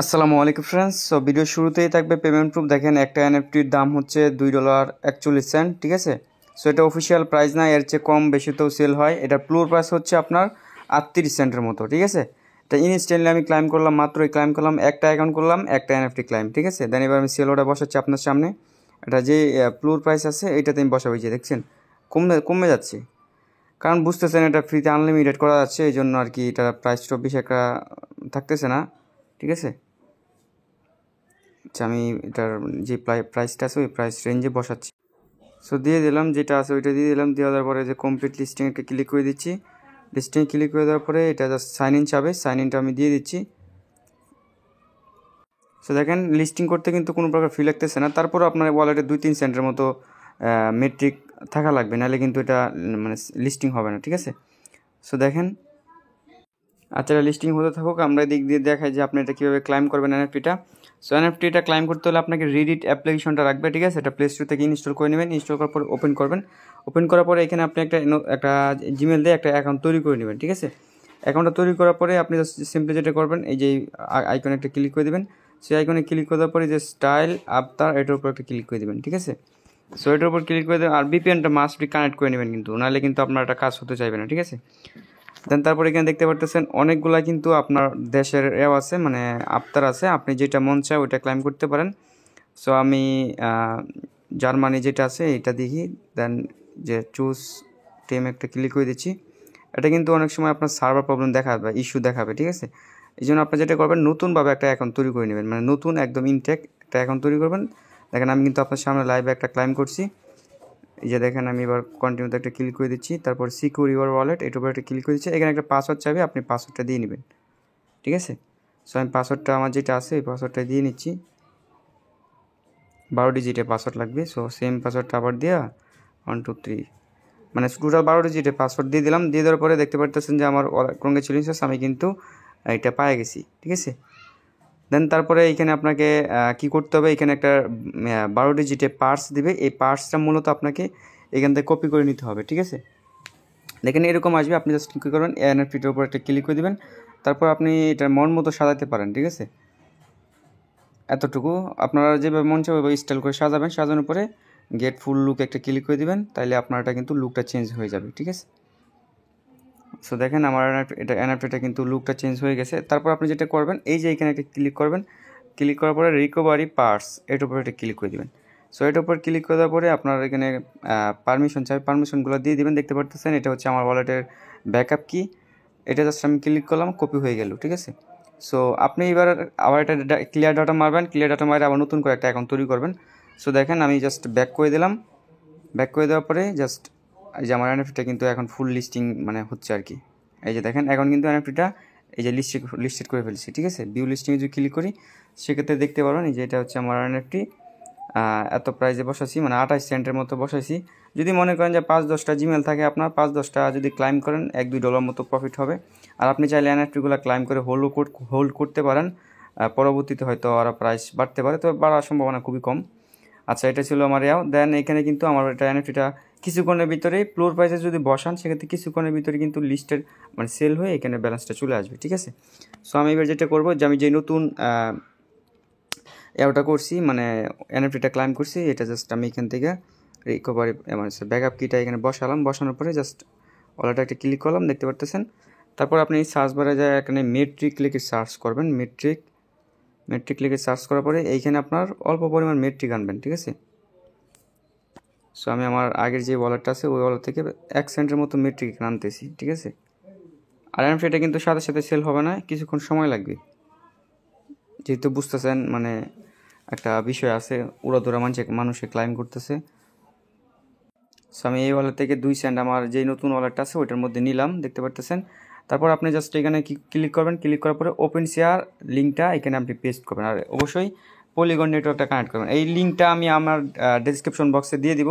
আসসালামু আলাইকুম friends. So video শুরুতেই থাকবে পেমেন্ট প্রুফ। দেখেন একটা এনএফটির দাম হচ্ছে $2.41, ঠিক আছে। সো এটা অফিসিয়াল প্রাইস না, এর চেয়ে কম বেশিতেও সেল হয়। এটা ফ্লোর প্রাইস হচ্ছে আপনার 38 সেন্টের মতো, ঠিক আছে। এটা ইনস্ট্যান্টলি আমি ক্লাইম করলাম, মাত্রই ক্লাইম করলাম, একটা অ্যাকাউন্ট করলাম, একটা এনএফটি ক্লাইম, ঠিক আছে। দেন এবার আমি সেল অর্ডার বসাচ্ছি আপনার সামনে। এটা যে ফ্লোর প্রাইস আছে এইটাতে আমি বসাবো, যে দেখছেন কমে যাচ্ছে, কারণ বুঝতেছেন এটা ফ্রিতে আনলিমিটেড করা যাচ্ছে, এই জন্য আর কি এটা প্রাইস 24 একটা থাকতেছে না, ঠিক আছে। আচ্ছা, আমি এটার যে প্রাইসটা আছে ওই প্রাইস রেঞ্জে বসাচ্ছি। সো দিয়ে দিলাম, যেটা আছে ওইটা দিয়ে দিলাম। দিয়ে দেওয়ার পরে যে কমপ্লিট লিস্টিং একটা ক্লিক করে দিচ্ছি। লিস্টিং ক্লিক করে দেওয়ার পরে এটা জাস্ট সাইন ইন চাবে, সাইন ইনটা আমি দিয়ে দিচ্ছি। সো দেখেন লিস্টিং করতে কিন্তু কোনো প্রকার ফি লাগতেছে না। তারপরও আপনার ওয়ালেটে 2-3 সেন্টের মতো মেট্রিক থাকা লাগবে, নাহলে কিন্তু এটা মানে লিস্টিং হবে না, ঠিক আছে। সো দেখেন, আচ্ছা এটা লিস্টিং হতে থাকুক, আমরা দিক দিয়ে দেখাই যে আপনি এটা কীভাবে ক্লাইম করবেন এনএফটিটা। সো এনএফটিটা ক্লাইম করতে হলে আপনাকে রিডিট অ্যাপ্লিকেশনটা রাখবে, ঠিক আছে। এটা প্লে স্টোর থেকে ইনস্টল করে নেবেন। ইনস্টল করার পর ওপেন করবেন। ওপেন করার পরে এখানে আপনি একটা জিমেল দিয়ে একটা অ্যাকাউন্ট তৈরি করে নেবেন, ঠিক আছে। অ্যাকাউন্টটা তৈরি করার পরে আপনি জাস্ট সিম্পলি যেটা করবেন, এই যে আইকনে একটা ক্লিক করে দেবেন। সেই আইকনে ক্লিক করার পরে যে স্টাইল আফতার, এটার উপর একটা ক্লিক করে দেবেন, ঠিক আছে। সো এটার উপর ক্লিক করে দেবেন, আর বিপিএনটা মাস্ট বি কানেক্ট করে নেবেন কিন্তু, নাহলে কিন্তু আপনার একটা কাজ হতে চাইবে না, ঠিক আছে। দেন তারপর এখানে দেখতে পারতেছেন অনেকগুলা কিন্তু আপনার দেশের আছে, মানে আফতার আছে, আপনি যেটা মন চায় ওইটা ক্লাইম করতে পারেন। সো আমি জার্মানি যেটা আছে এটা দেখি, দেন যে চুজ টেম একটা ক্লিক করে দিচ্ছি। এটা কিন্তু অনেক সময় আপনার সার্ভার প্রবলেম দেখাবে, ইস্যু দেখাবে, ঠিক আছে। এই জন্য আপনি যেটা করবেন, নতুনভাবে একটা অ্যাকাউন্ট তৈরি করে নেবেন, মানে নতুন একদম ইনটেক একটা অ্যাকাউন্ট তৈরি করবেন। দেখেন আমি কিন্তু আপনার সামনে লাইভে একটা ক্লাইম করছি। এই যে দেখেন আমি এবার কন্টিনিউতে একটা ক্লিক করে দিচ্ছি। তারপর সিকিউর ইউর ওয়ালেট, এটার উপর একটা ক্লিক করে দিচ্ছি। এখানে একটা পাসওয়ার্ড চাইবে, আপনি পাসওয়ার্ডটা দিয়ে নেবেন, ঠিক আছে। সো আমি পাসওয়ার্ডটা আমার যেটা আছে এই পাসওয়ার্ডটা দিয়ে নিচ্ছি। 12 ডিজিটের পাসওয়ার্ড লাগবে। সো সেম পাসওয়ার্ডটা আবার দেওয়া 1 2 3, মানে টোটাল 12 ডিজিটের পাসওয়ার্ড দিয়ে দিলাম। দিয়ে দেওয়ার পরে দেখতে পারতেছেন যে আমার কংগ্রেচুলেশনস, আমি কিন্তু এটা পেয়ে গেছি, ঠিক আছে। দেন তারপরে এইখানে আপনাকে কি করতে হবে, এখানে একটা 12 ডিজিটের পার্স দিবে। এই পার্সটা মূলত আপনাকে এখান থেকে কপি করে নিতে হবে, ঠিক আছে। দেখেন এরকম আসবে, আপনি জাস্ট কী করবেন, এনএফটিটার উপর একটা ক্লিক করে দেবেন। তারপর আপনি এটার মন মতো সাজাতে পারেন, ঠিক আছে। এতটুকু আপনারা যেভাবে মন চায় ওইভাবে স্টাইল করে সাজাবেন। সাজানোর পরে গেট ফুল লুক একটা ক্লিক করে দিবেন, তাইলে আপনার এটা কিন্তু লুকটা চেঞ্জ হয়ে যাবে, ঠিক আছে। সো দেখেন আমার এনএফটিটা কিন্তু লুকটা চেঞ্জ হয়ে গেছে। তারপর আপনি যেটা করবেন, এই যে এখানে একটা ক্লিক করবেন। ক্লিক করার পরে রিকভারি পার্টস, এটার উপরে একটা ক্লিক করে দেবেন। সো এটার উপর ক্লিক করার পরে আপনার এখানে পারমিশন চাই, পারমিশনগুলো দিয়ে দিবেন। দেখতে পারতেছেন এটা হচ্ছে আমার ওয়ালেটের ব্যাকআপ কি। এটা জাস্ট আমি ক্লিক করলাম, কপি হয়ে গেল, ঠিক আছে। সো আপনি এবার আবার এটা ক্লিয়ার ডাটা মারবেন। ক্লিয়ার ডাটা মারে আবার নতুন করে একটা অ্যাকাউন্ট তৈরি করবেন। সো দেখেন আমি জাস্ট ব্যাক করে দিলাম। ব্যাক করে দেওয়ার পরে জাস্ট এই যে আমার এনএফটিটা কিন্তু এখন ফুল লিস্টিং মানে হচ্ছে আর কি। এই যে দেখেন এখন কিন্তু এনএফটিটা এই যে লিস্টেড করে ফেলছি, ঠিক আছে। ভিউ লিস্টিংয়ে যদি ক্লিক করি সেক্ষেত্রে দেখতে পারবেন এই যে এটা হচ্ছে আমার এনএফটি। এত প্রাইজে বসাইছি, মানে 28 সেন্টের মতো বসাইছি। যদি মনে করেন যে 5-10টা জিমেল থাকে আপনার, 5-10টা যদি ক্লাইম করেন $1-2 মতো প্রফিট হবে। আর আপনি চাইলে এনএফটিগুলো ক্লাইম করে হোল্ড করতে পারেন। পরবর্তীতে হয়তো আরও প্রাইস বাড়তে পারে, তবে বাড়ার সম্ভাবনা খুবই কম। আচ্ছা এটা ছিল আমার দেন এখানে কিন্তু আমার এটা এনএফটিটা কিছুক্ষণের ভিতরে ফ্লোর প্রাইসে যদি বসান, সেক্ষেত্রে কিছুক্ষণের ভিতরে কিন্তু লিস্টের মানে সেল হয়ে এখানে ব্যালেন্সটা চলে আসবে, ঠিক আছে। সো আমি এবার যেটা করবো, যে আমি যে নতুন ওটা করছি, মানে এনএফটিটা ক্লাইম করছি, এটা জাস্ট আমি এখান থেকে রিকভারি মানে ব্যাকআপ কিটা এখানে বসালাম। বসানোর পরে জাস্ট ওলাটা একটা ক্লিক করলাম, দেখতে পারতেছেন। তারপর আপনি সার্চ বারে যায় এখানে মেট্রিক লিখে সার্চ করবেন। মেট্রিক লিখে সার্চ করার পরে এইখানে আপনার অল্প পরিমাণ মেট্রিক আনবেন, ঠিক আছে। সো আমি আমার আগের যে ওয়ালেটটা আছে ওই ওয়ালেট থেকে 1 সেন্টের মতো মেট্রিক আনতেছি, ঠিক আছে। আর এনএফটিটা কিন্তু সাথে সাথে সেল হবে না, কিছুক্ষণ সময় লাগবে, যেহেতু বুঝতেছেন মানে একটা বিষয় আছে, উড়াধুরা মানুষে ক্লাইম করতেছে। সো আমি এই ওয়ালেট থেকে 2 সেন্ট আমার যেই নতুন ওয়ালেটটা আছে ওইটার মধ্যে নিলাম, দেখতে পারতেছেন। তারপর আপনি জাস্ট এখানে ক্লিক করবেন। ক্লিক করার পরে ওপেন শেয়ার লিঙ্কটা এখানে আপনি পেস্ট করবেন, আর অবশ্যই পলিগন নেটওয়ার্কটা কানেক্ট করবেন। এই লিঙ্কটা আমি আমার ডেসক্রিপশন বক্সে দিয়ে দিব।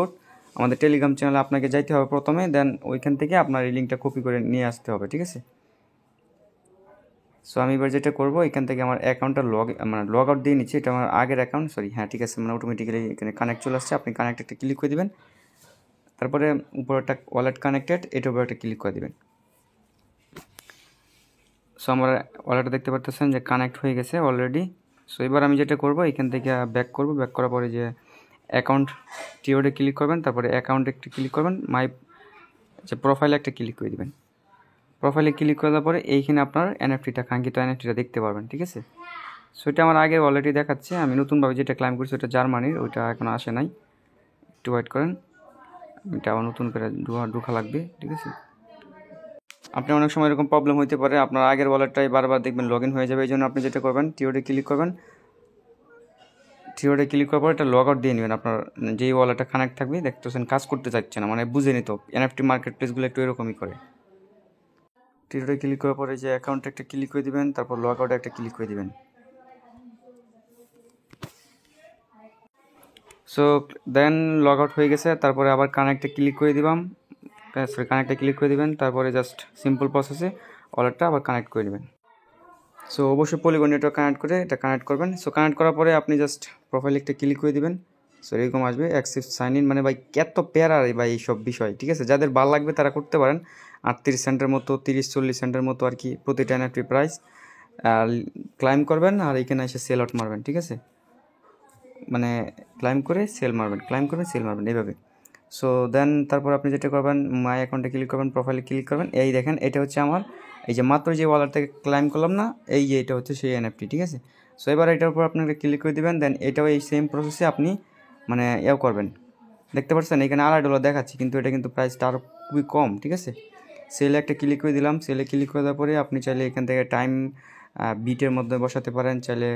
আমাদের টেলিগ্রাম চ্যানেলে আপনাকে যাইতে হবে প্রথমে, দেন ওইখান থেকে আপনার এই লিঙ্কটা কপি করে নিয়ে আসতে হবে, ঠিক আছে। সো আমি এবার যেটা করবো, এখান থেকে আমার অ্যাকাউন্টটা লগ আউট দিয়ে নিচ্ছি। এটা আমার আগের অ্যাকাউন্ট, সরি, হ্যাঁ ঠিক আছে, মানে অটোমেটিক্যালি এখানে কানেক্ট চলে আসছে। আপনি কানেক্ট একটা ক্লিক করে দেবেন। তারপরে উপরে একটা ওয়ালেট কানেক্টেড, এটার উপরে একটা ক্লিক করে দেবেন। সো আমার ওয়ালেটটা দেখতে পারতেছেন যে কানেক্ট হয়ে গেছে অলরেডি। সো এবার আমি যেটা করব, এখান থেকে ব্যাক করব, ব্যাক করার পরে যে অ্যাকাউন্ট টিওডে ক্লিক করবেন, তারপরে অ্যাকাউন্টে একটা ক্লিক করবেন, মাই যে প্রোফাইলে একটা ক্লিক করে দিবেন। প্রোফাইলে ক্লিক করার পরে এইখানে আপনার এনএফটিটা, কাঙ্ক্ষিত এনএফটিটা দেখতে পারবেন, ঠিক আছে। সো এটা আমার আগে অলরেডি দেখাচ্ছে, আমি নতুনভাবে যেটা ক্লাইম করছি ওটা জার্মানির, ওইটা এখনও আসে নাই, একটু ওয়েট করেন, এটা আবার নতুন করে ঢোকা লাগবে, ঠিক আছে। আপনি অনেক সময় এরকম প্রবলেম হতে পারে, আপনার আগের ওয়ালেটটাই বারবার দেখবেন লগ ইন হয়ে যাবে। এই জন্য আপনি যেটা করবেন, টিওডে ক্লিক করবেন, টিওডে ক্লিক করার পর এটা লগ আউট দিয়ে নেবেন। আপনার যেই ওয়ালেটটা কানেক্ট থাকবে, দেখতেছেন কাজ করতে চাচ্ছে না, মানে বুঝে নিত। এনএফটি মার্কেট প্লেসগুলো একটু এরকমই করে। টিওডে ক্লিক করার পরে যে অ্যাকাউন্টে একটা ক্লিক করে দিবেন, তারপর লগ আউটে একটা ক্লিক করে দিবেন। সো দেন লগ আউট হয়ে গেছে, তারপরে আবার কানেক্টে ক্লিক করে দিবাম, কানেক্টে ক্লিক করে দিবেন, তারপরে জাস্ট সিম্পল প্রসেসে ওয়ালেটটা আবার কানেক্ট করে দেবেন। সো অবশ্যই পলিগন নেটওয়ার্ক কানেক্ট করে এটা কানেক্ট করবেন। সো কানেক্ট করার পরে আপনি জাস্ট প্রোফাইলে একটা ক্লিক করে দিবেন। সো এরকম আসবে অ্যাকসেপ্ট সাইন ইন, মানে ভাই এত প্যারা ভাই এইসব বিষয়, ঠিক আছে। যাদের ভালো লাগবে তারা করতে পারেন। 38 সেন্টের মতো, 30-40 সেন্টের মতো আর কি প্রতিটা এনএফটি প্রাইস ক্লাইম করবেন, আর এখানে এসে সেল আউট মারবেন, ঠিক আছে। মানে ক্লাইম করে সেল মারবেন, ক্লাইম করবেন সেল মারবেন, এইভাবে। সো দেন তারপর আপনি যেটা করবেন, মাই অ্যাকাউন্টে ক্লিক করবেন, প্রোফাইলে ক্লিক করবেন। এই দেখেন, এটা হচ্ছে আমার এই যে মাত্র যে ওয়ালেট থেকে ক্লাইম করলাম না, এই যে এটা হচ্ছে সেই এনএফটি, ঠিক আছে। সো এবার এটার উপর আপনাকে ক্লিক করে দেবেন, দেন এটাও এই সেম প্রসেসে আপনি মানে ইয়েও করবেন। দেখতে পাচ্ছেন এখানে $2.5 দেখাচ্ছি, কিন্তু এটা কিন্তু প্রাইসটা আরও খুবই কম, ঠিক আছে। সেলে একটা ক্লিক করে দিলাম, সেলে ক্লিক করে দেওয়ার পরে আপনি চাইলে এখান থেকে টাইম বিটের মধ্যে বসাতে পারেন, চাইলে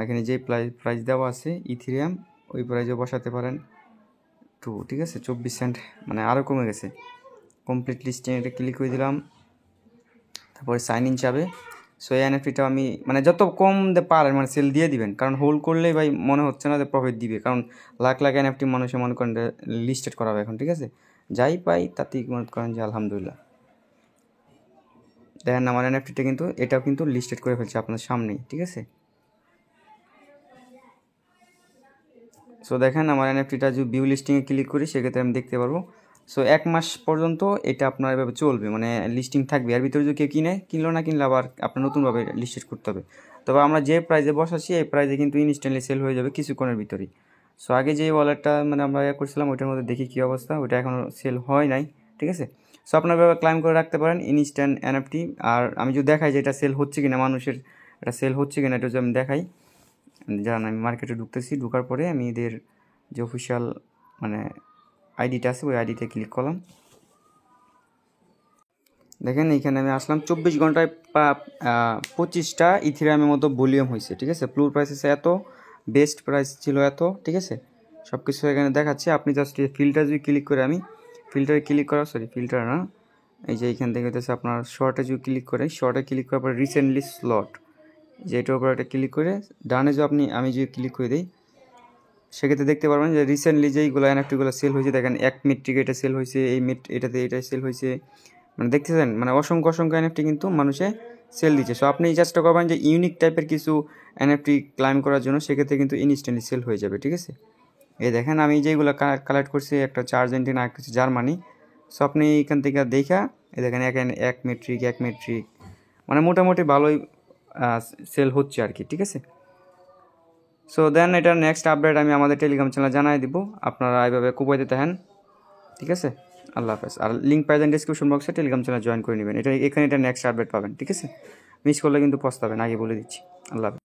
এখানে যে প্রাইস দেওয়া আছে ইথিরিয়াম, ওই প্রাইসে বসাতে পারেন 2, ঠিক আছে। 24 সেন্ট, মানে আরও কমে গেছে। কমপ্লিট লিস্টে এটা ক্লিক করে দিলাম, তারপরে সাইন ইন যাবে। সো এই এনএফটিটা আমি মানে যত কম পারেন মানে সেল দিয়ে দিবেন, কারণ হোল্ড করলেই ভাই মনে হচ্ছে না যে প্রফিট দিবে, কারণ লাখ লাখ এনএফটি মানুষে মনে করেন লিস্টেড করাবে এখন, ঠিক আছে। যাই পাই তাতেই মনে করেন যে আলহামদুলিল্লাহ। দেখেন আমার এনএফটিটা কিন্তু এটাও কিন্তু লিস্টেড করে ফেলছে আপনার সামনেই, ঠিক আছে। সো দেখেন আমার এনএফটিটা যদি ভিউ লিস্টিংয়ে ক্লিক করি, সেক্ষেত্রে আমি দেখতে পারবো। সো 1 মাস পর্যন্ত এটা আপনার এভাবে চলবে, মানে লিস্টিং থাকবে। এর ভিতরে যদি কেউ কিনলো না কিনলে আবার আপনার নতুনভাবে লিস্টেড করতে হবে। তবে আমরা যে প্রাইসে বসাচ্ছি এই প্রাইসে কিন্তু ইনস্ট্যান্টলি সেল হয়ে যাবে কিছুক্ষণের ভিতরেই। সো আগে যে ওয়ালেটটা মানে আমরা করছিলাম ওইটার মধ্যে দেখি কী অবস্থা, ওইটা এখনও সেল হয় নাই, ঠিক আছে। সো আপনার এভাবে ক্লাইম করে রাখতে পারেন ইনস্ট্যান্ট এনএফটি। আর আমি যদি দেখাই যে এটা সেল হচ্ছে কিনা, মানুষের এটা সেল হচ্ছে কিনা, এটা যদি আমি দেখাই, জান আমি মার্কেটে ঢুকতেছি, ঢুকার পরে আমি এদের যে অফিসিয়াল মানে আইডিটা আছে ওই আইডিতে ক্লিক করলাম। দেখেন এইখানে আমি আসলাম, 24 ঘন্টায় 25টা ইথিরিয়ামের মতো ভলিউম হয়েছে, ঠিক আছে। ফ্লোর প্রাইস আছে এত, বেস্ট প্রাইস ছিল এত, ঠিক আছে। সব কিছু এখানে দেখাচ্ছে। আপনি জাস্ট এই ফিল্টার যদি ক্লিক করে, আমি ফিল্টারে ক্লিক করা, সরি ফিল্টার না, এই যে এইখান থেকে হচ্ছে আপনার শর্টে যদি ক্লিক করে, শর্টে ক্লিক করার পর রিসেন্টলি স্লট, যে এটার উপর একটা ক্লিক করে ডানে যে আমি যদি ক্লিক করে দিই, সেক্ষেত্রে দেখতে পারবেন যে রিসেন্টলি যেইগুলো এনএফটিগুলো সেল হয়েছে, দেখেন 1 মেট্রিক এটা সেল হয়েছে, এই এটাতে এটা সেল হয়েছে, মানে দেখতেছেন মানে অসংখ্য এনএফটি কিন্তু মানুষে সেল দিচ্ছে। সো আপনি চেষ্টা করবেন যে ইউনিক টাইপের কিছু এনএফটি ক্লাইম করার জন্য, সেক্ষেত্রে কিন্তু ইনস্ট্যান্টলি সেল হয়ে যাবে, ঠিক আছে। এই দেখেন আমি যেইগুলো কালেক্ট করছি, একটা হচ্ছে আর্জেন্টিনা, একটা হচ্ছে জার্মানি। সো আপনি এখান থেকে দেখা এই দেখেন 1 মেট্রিক মানে মোটামুটি ভালোই সেল হচ্ছে আর কি, ঠিক আছে। সো দেন এটার নেক্সট আপডেট আমি আমাদের টেলিগ্রাম চ্যানেলে জানাই দিব, আপনারা এইভাবে কুপাইতে থাকেন, ঠিক আছে। আল্লাহ হাফেজ। আর লিঙ্ক পাইবেন ডিসক্রিপশন বক্সে, টেলিগ্রাম চ্যানেল জয়েন করে নেবেন। এটা এখানে এটা নেক্সট আপডেট পাবেন, ঠিক আছে। মিস করলে কিন্তু পস্তাবেন, আগে বলে দিচ্ছি। আল্লাহ হাফেজ।